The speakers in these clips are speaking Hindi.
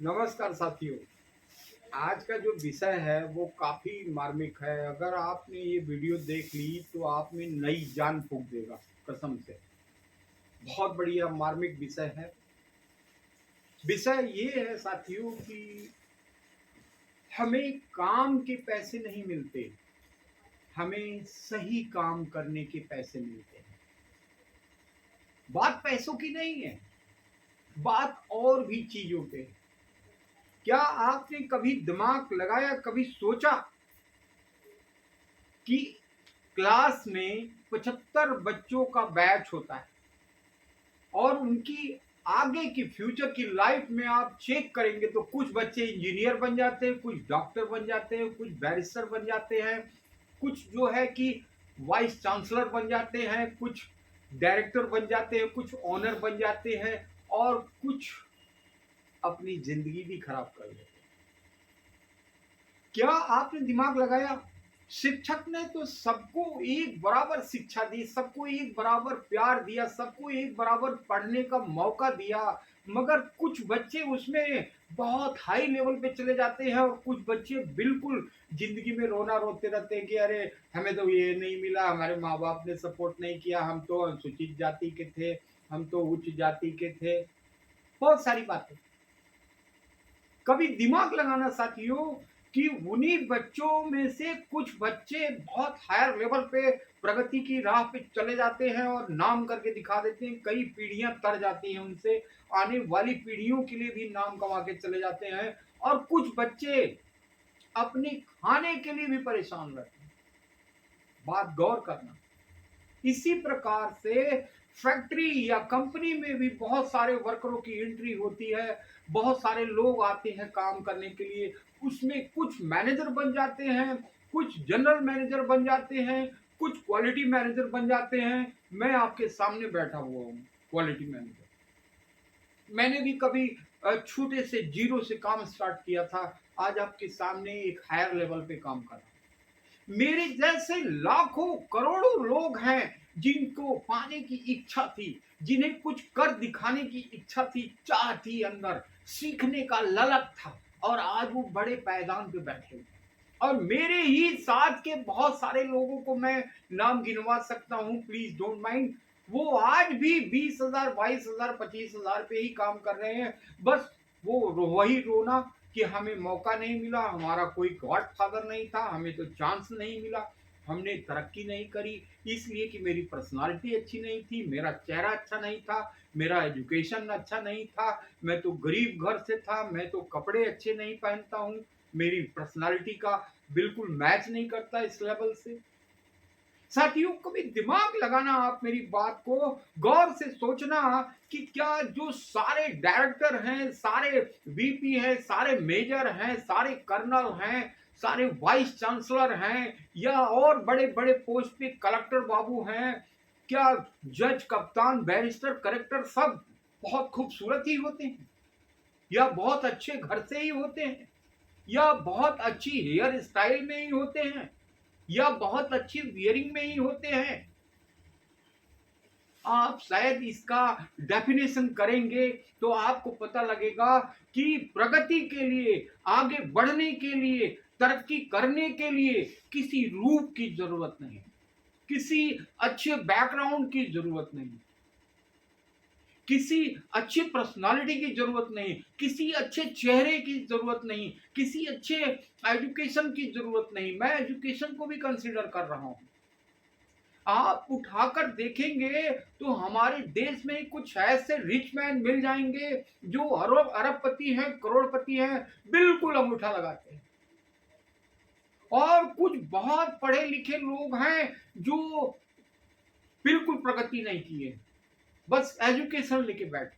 नमस्कार साथियों। आज का जो विषय है वो काफ़ी मार्मिक है। अगर आपने ये वीडियो देख ली तो आप में नई जान फूंक देगा, कसम से। बहुत बढ़िया मार्मिक विषय है। विषय ये है साथियों कि हमें काम के पैसे नहीं मिलते, हमें सही काम करने के पैसे मिलते हैं। बात पैसों की नहीं है, बात और भी चीज़ों पे है। क्या आपने कभी दिमाग लगाया, कभी सोचा कि क्लास में 75 बच्चों का बैच होता है और उनकी आगे की फ्यूचर की लाइफ में आप चेक करेंगे तो कुछ बच्चे इंजीनियर बन जाते हैं, कुछ डॉक्टर बन जाते हैं, कुछ बैरिस्टर बन जाते हैं, कुछ जो है कि वाइस चांसलर बन जाते हैं, कुछ डायरेक्टर बन जाते हैं, कुछ ऑनर बन जाते हैं और कुछ अपनी जिंदगी भी खराब कर लेते हैं। क्या आपने दिमाग लगाया? शिक्षक ने तो सबको एक बराबर शिक्षा दी, सबको एक बराबर प्यार दिया, सबको एक बराबर पढ़ने का मौका दिया, मगर कुछ बच्चे उसमें बहुत हाई लेवल पे चले जाते हैं और कुछ बच्चे बिल्कुल जिंदगी में रोना रोते रहते हैं कि अरे हमें तो ये नहीं मिला, हमारे माँ बाप ने सपोर्ट नहीं किया, हम तो अनुसूचित जाति के थे, हम तो उच्च जाति के थे। बहुत सारी बातें। कभी दिमाग लगाना साथियों कि उन्हीं बच्चों में से कुछ बच्चे बहुत हायर लेवल पे प्रगति की राह पे चले जाते हैं और नाम करके दिखा देते हैं, कई पीढ़ियां तर जाती हैं उनसे, आने वाली पीढ़ियों के लिए भी नाम कमा के चले जाते हैं और कुछ बच्चे अपने खाने के लिए भी परेशान रहते हैं। बात गौर करना। इसी प्रकार से फैक्ट्री या कंपनी में भी बहुत सारे वर्करों की एंट्री होती है, बहुत सारे लोग आते हैं काम करने के लिए, उसमें कुछ मैनेजर बन जाते हैं, कुछ जनरल मैनेजर बन जाते हैं, कुछ क्वालिटी मैनेजर बन जाते हैं। मैं आपके सामने बैठा हुआ हूँ, क्वालिटी मैनेजर। मैंने भी कभी छोटे से जीरो से काम स्टार्ट किया था, आज आपके सामने एक हायर लेवल पे काम कर रहा हूं। मेरे जैसे लाखों करोड़ों लोग हैं जिनको पाने की इच्छा थी, जिन्हें कुछ कर दिखाने की इच्छा थी, चाह थी, अंदर सीखने का ललक था और आज वो बड़े पायदान पे बैठे हुए। और मेरे ही साथ के बहुत सारे लोगों को मैं नाम गिनवा सकता हूं, प्लीज डोंट माइंड। वो आज भी 20,000, 22,000, 25,000 पे ही काम कर रहे हैं। बस वो वही रोना कि हमें मौका नहीं मिला, हमारा कोई गॉड फादर नहीं था, हमें तो चांस नहीं मिला, हमने तरक्की नहीं करी, इसलिए कि मेरी पर्सनालिटी अच्छी नहीं थी, मेरा चेहरा अच्छा नहीं था, मेरा एजुकेशन अच्छा नहीं था, मैं तो गरीब घर से था, मैं तो कपड़े अच्छे नहीं पहनता हूँ, मेरी पर्सनालिटी का बिल्कुल मैच नहीं करता इस लेवल से। साथियों, कभी दिमाग लगाना, आप मेरी बात को गौर से सोचना कि क्या जो सारे डायरेक्टर हैं, सारे वीपी हैं, सारे मेजर हैं, सारे कर्नल हैं, सारे वाइस चांसलर हैं या और बड़े बड़े पोस्ट पे कलेक्टर बाबू हैं, क्या जज, कप्तान, बैरिस्टर, कलेक्टर सब बहुत खूबसूरत ही होते हैं या बहुत अच्छे घर से ही होते हैं या बहुत अच्छी हेयर स्टाइल में ही होते हैं या बहुत अच्छी वियरिंग में ही होते हैं? आप शायद इसका डेफिनेशन करेंगे तो आपको पता लगेगा कि प्रगति के लिए, आगे बढ़ने के लिए, तरक्की करने के लिए किसी रूप की जरूरत नहीं, किसी अच्छे बैकग्राउंड की जरूरत नहीं, किसी अच्छी पर्सनालिटी की जरूरत नहीं, किसी अच्छे चेहरे की जरूरत नहीं, किसी अच्छे एजुकेशन की जरूरत नहीं। मैं एजुकेशन को भी कंसीडर कर रहा हूं। आप उठाकर देखेंगे तो हमारे देश में कुछ ऐसे रिच मैन मिल जाएंगे जो अरब अरबपति हैं, करोड़पति हैं, बिल्कुल अंगूठा लगाते हैं। और कुछ बहुत पढ़े लिखे लोग हैं जो बिल्कुल प्रगति नहीं किए, बस एजुकेशन लेके बैठे।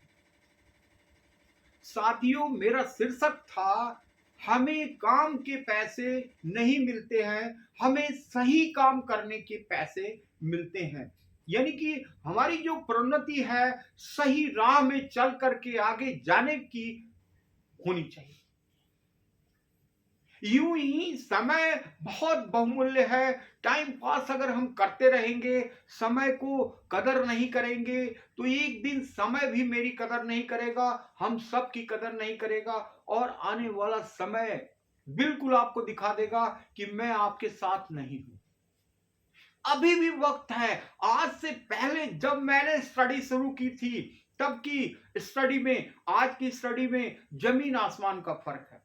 साथियों, मेरा शीर्षक था, हमें काम के पैसे नहीं मिलते हैं, हमें सही काम करने के पैसे मिलते हैं। यानी कि हमारी जो प्रोन्नति है सही राह में चल करके आगे जाने की होनी चाहिए। यूं ही समय बहुत बहुमूल्य है। टाइम पास अगर हम करते रहेंगे, समय को कदर नहीं करेंगे, तो एक दिन समय भी मेरी कदर नहीं करेगा, हम सब की कदर नहीं करेगा, और आने वाला समय बिल्कुल आपको दिखा देगा कि मैं आपके साथ नहीं हूं। अभी भी वक्त है। आज से पहले जब मैंने स्टडी शुरू की थी, तब की स्टडी में आज की स्टडी में जमीन आसमान का फर्क है।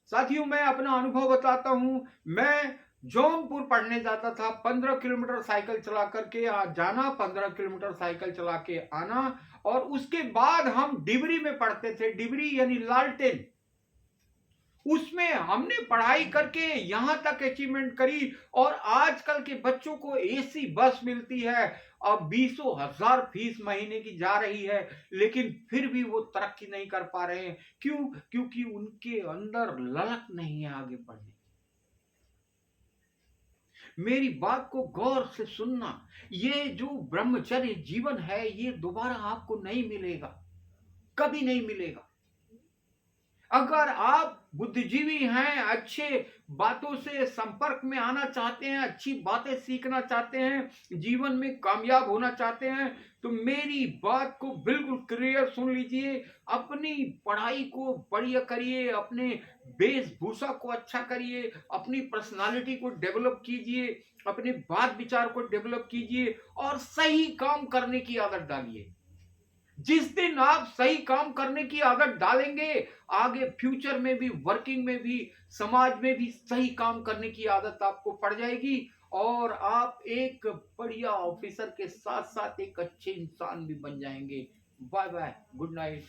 साथियों, मैं अपना अनुभव बताता हूं। मैं जौनपुर पढ़ने जाता था, 15 किलोमीटर साइकिल चला करके जाना, 15 किलोमीटर साइकिल चला के आना, और उसके बाद हम डिबरी में पढ़ते थे। डिबरी यानी लालटेन, उसमें हमने पढ़ाई करके यहां तक अचीवमेंट करी, और आजकल के बच्चों को एसी बस मिलती है, अब 20,000 फीस महीने की जा रही है, लेकिन फिर भी वो तरक्की नहीं कर पा रहे हैं। क्यों? क्योंकि उनके अंदर ललक नहीं है आगे बढ़ने। मेरी बात को गौर से सुनना। ये जो ब्रह्मचर्य जीवन है, ये दोबारा आपको नहीं मिलेगा, कभी नहीं मिलेगा। अगर आप बुद्धिजीवी हैं, अच्छे बातों से संपर्क में आना चाहते हैं, अच्छी बातें सीखना चाहते हैं, जीवन में कामयाब होना चाहते हैं, तो मेरी बात को बिल्कुल क्लियर सुन लीजिए। अपनी पढ़ाई को बढ़िया करिए, अपने वेशभूषा को अच्छा करिए, अपनी पर्सनालिटी को डेवलप कीजिए, अपने बात विचार को डेवलप कीजिए, और सही काम करने की आदत डालिए। जिस दिन आप सही काम करने की आदत डालेंगे, आगे फ्यूचर में भी, वर्किंग में भी, समाज में भी सही काम करने की आदत आपको पड़ जाएगी, और आप एक बढ़िया ऑफिसर के साथ साथ एक अच्छे इंसान भी बन जाएंगे। Bye bye, good night.